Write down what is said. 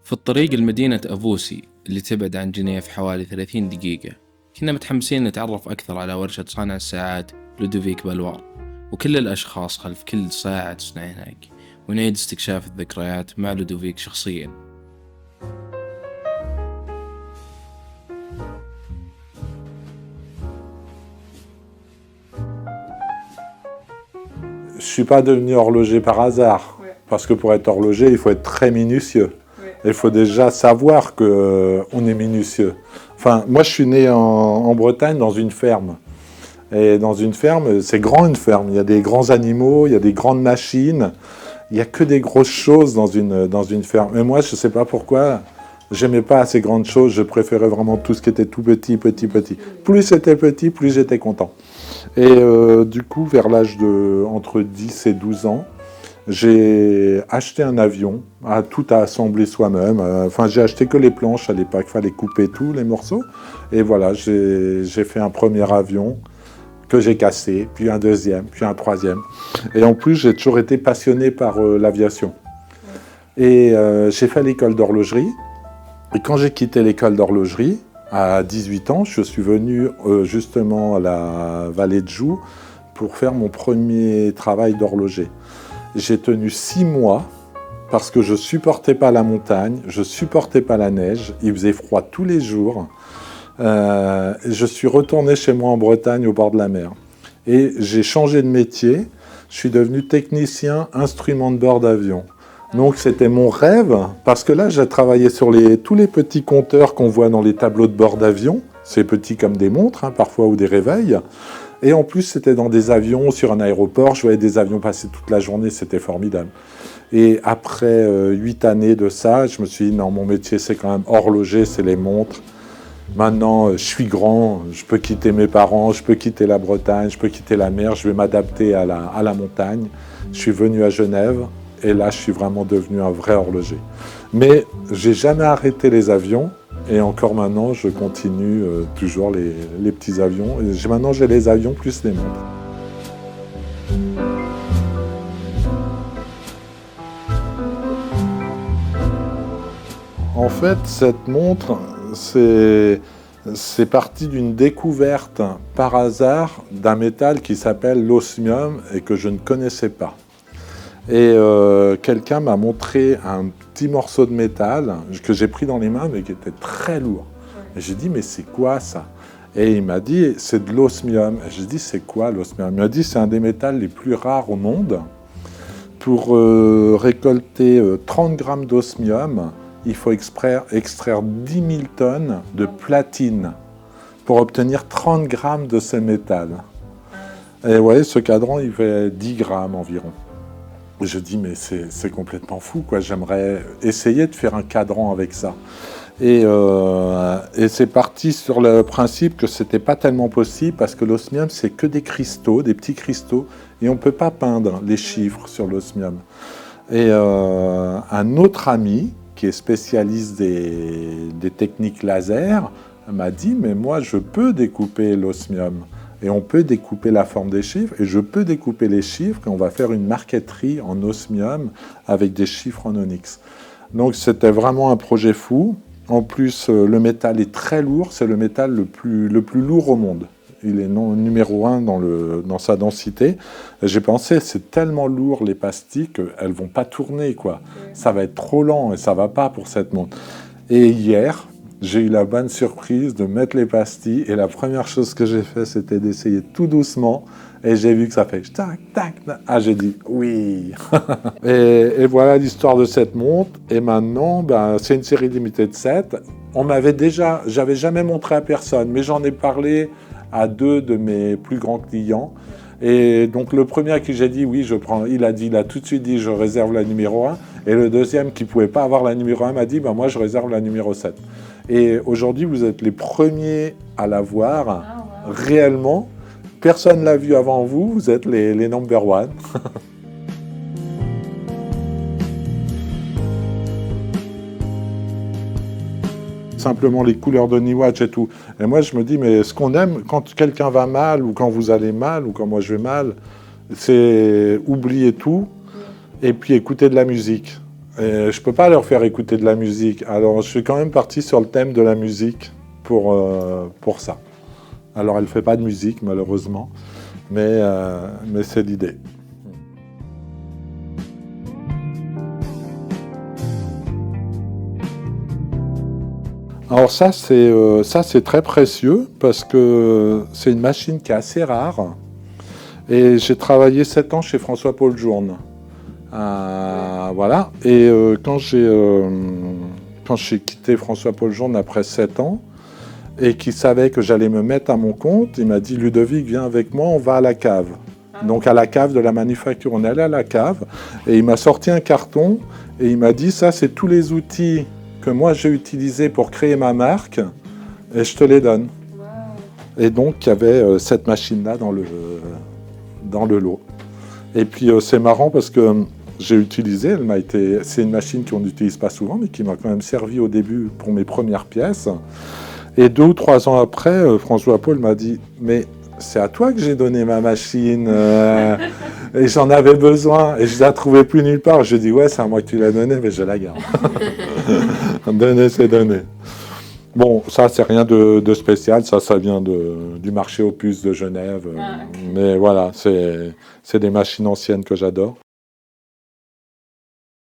في الطريق لمدينة أفوسي اللي تبعد عن جنيف حوالي 30 دقيقة، كنا متحمسين نتعرف أكثر على ورشة صانع الساعات لودوفيك بالوار وكل الأشخاص خلف كل ساعة تصنع هناك، ونعيد استكشاف الذكريات مع لودوفيك شخصياً. Je suis pas devenu horloger par hasard, parce que pour être horloger, il faut être très minutieux. Il faut déjà savoir qu'on est minutieux. Enfin, moi, je suis né en Bretagne dans une ferme. Et dans une ferme, c'est grand une ferme. Il y a des grands animaux, il y a des grandes machines. Il n'y a que des grosses choses dans une ferme. Et moi, je ne sais pas pourquoi, j'aimais pas ces grandes choses. Je préférais vraiment tout ce qui était tout petit, petit, petit. Plus c'était petit, plus j'étais content. Et du coup, vers l'âge de entre 10 et 12 ans, j'ai acheté un avion, tout à assembler soi-même. Enfin, j'ai acheté que les planches à l'époque, il fallait couper tous les morceaux. Et voilà, j'ai fait un premier avion que j'ai cassé, puis un deuxième, puis un troisième. Et en plus, j'ai toujours été passionné par l'aviation. Et j'ai fait l'école d'horlogerie. Et quand j'ai quitté l'école d'horlogerie, à 18 ans, je suis venu justement à la vallée de Joux pour faire mon premier travail d'horloger. J'ai tenu 6 mois parce que je ne supportais pas la montagne, je ne supportais pas la neige, il faisait froid tous les jours. Je suis retourné chez moi en Bretagne au bord de la mer. Et j'ai changé de métier, je suis devenu technicien instrument de bord d'avion. Donc c'était mon rêve, parce que là j'ai travaillé sur tous les petits compteurs qu'on voit dans les tableaux de bord d'avion, c'est petit comme des montres, parfois, ou des réveils. Et en plus c'était dans des avions, sur un aéroport, je voyais des avions passer toute la journée, c'était formidable. Et après 8 années de ça, je me suis dit non, mon métier c'est quand même horloger, c'est les montres. Maintenant je suis grand, je peux quitter mes parents, je peux quitter la Bretagne, je peux quitter la mer, je vais m'adapter à la montagne. Je suis venu à Genève. Et là, je suis vraiment devenu un vrai horloger. Mais j'ai jamais arrêté les avions. Et encore maintenant, je continue toujours les petits avions. Et maintenant, j'ai les avions plus les montres. En fait, cette montre, c'est parti d'une découverte par hasard d'un métal qui s'appelle l'osmium et que je ne connaissais pas. Et quelqu'un m'a montré un petit morceau de métal que j'ai pris dans les mains, mais qui était très lourd. Et j'ai dit, mais c'est quoi ça? Et il m'a dit, c'est de l'osmium. Et j'ai dit, c'est quoi l'osmium? Il m'a dit, c'est un des métals les plus rares au monde. Pour récolter 30 grammes d'osmium, il faut extraire 10 000 tonnes de platine pour obtenir 30 grammes de ce métal. Et vous voyez, ce cadran, il fait 10 grammes environ. Je dis, mais c'est complètement fou, quoi. J'aimerais essayer de faire un cadran avec ça. Et c'est parti sur le principe que c'était pas tellement possible parce que l'osmium, c'est que des cristaux, des petits cristaux, et on peut pas peindre les chiffres sur l'osmium. Et un autre ami, qui est spécialiste des techniques laser, m'a dit, mais moi, je peux découper l'osmium. Et on peut découper la forme des chiffres, et je peux découper les chiffres, et on va faire une marqueterie en osmium avec des chiffres en onyx. Donc c'était vraiment un projet fou. En plus, le métal est très lourd, c'est le métal le plus lourd au monde. Il est numéro 1 dans sa densité. Et j'ai pensé, c'est tellement lourd les pastilles qu'elles ne vont pas tourner, quoi. Ça va être trop lent, et ça ne va pas pour cette montre. Et hier, j'ai eu la bonne surprise de mettre les pastilles et la première chose que j'ai fait, c'était d'essayer tout doucement et j'ai vu que ça fait tac, tac, tac. Ah, j'ai dit oui. et voilà l'histoire de cette montre. Et maintenant, c'est une série limitée de 7. J'avais jamais montré à personne, mais j'en ai parlé à 2 de mes plus grands clients. Et donc le premier à qui j'ai dit oui, je prends, il a tout de suite dit je réserve la numéro 1. Et le deuxième qui ne pouvait pas avoir la numéro 1 m'a dit moi je réserve la numéro 7. Et aujourd'hui, vous êtes les premiers à la voir réellement. Personne ne l'a vu avant vous, vous êtes les number one. Simplement les couleurs de Niwatch et tout. Et moi, je me dis, mais ce qu'on aime, quand quelqu'un va mal, ou quand vous allez mal, ou quand moi je vais mal, c'est oublier tout, et puis écouter de la musique. Et je peux pas leur faire écouter de la musique. Alors je suis quand même parti sur le thème de la musique pour ça. Alors elle fait pas de musique malheureusement, mais c'est l'idée. Alors ça c'est très précieux parce que c'est une machine qui est assez rare. Et j'ai travaillé 7 ans chez François-Paul Journe. Voilà. Et quand j'ai quitté François-Paul Journe après 7 ans, et qu'il savait que j'allais me mettre à mon compte, il m'a dit « Ludovic, viens avec moi, on va à la cave ». Donc à la cave de la manufacture, on allait à la cave, et il m'a sorti un carton, et il m'a dit « Ça, c'est tous les outils que moi j'ai utilisés pour créer ma marque, et je te les donne ». Et donc il y avait cette machine-là dans le lot. Et puis c'est marrant parce que j'ai utilisé, c'est une machine qu'on n'utilise pas souvent, mais qui m'a quand même servi au début pour mes premières pièces. Et 2 ou 3 ans après, François-Paul m'a dit « Mais c'est à toi que j'ai donné ma machine et j'en avais besoin et je la trouvais plus nulle part. » Je dis « Ouais, c'est à moi que tu l'as donnée, mais je la garde. » Donner, c'est donner. Bon, ça, c'est rien de spécial. Ça vient du marché aux puces de Genève. Mais voilà, c'est des machines anciennes que j'adore.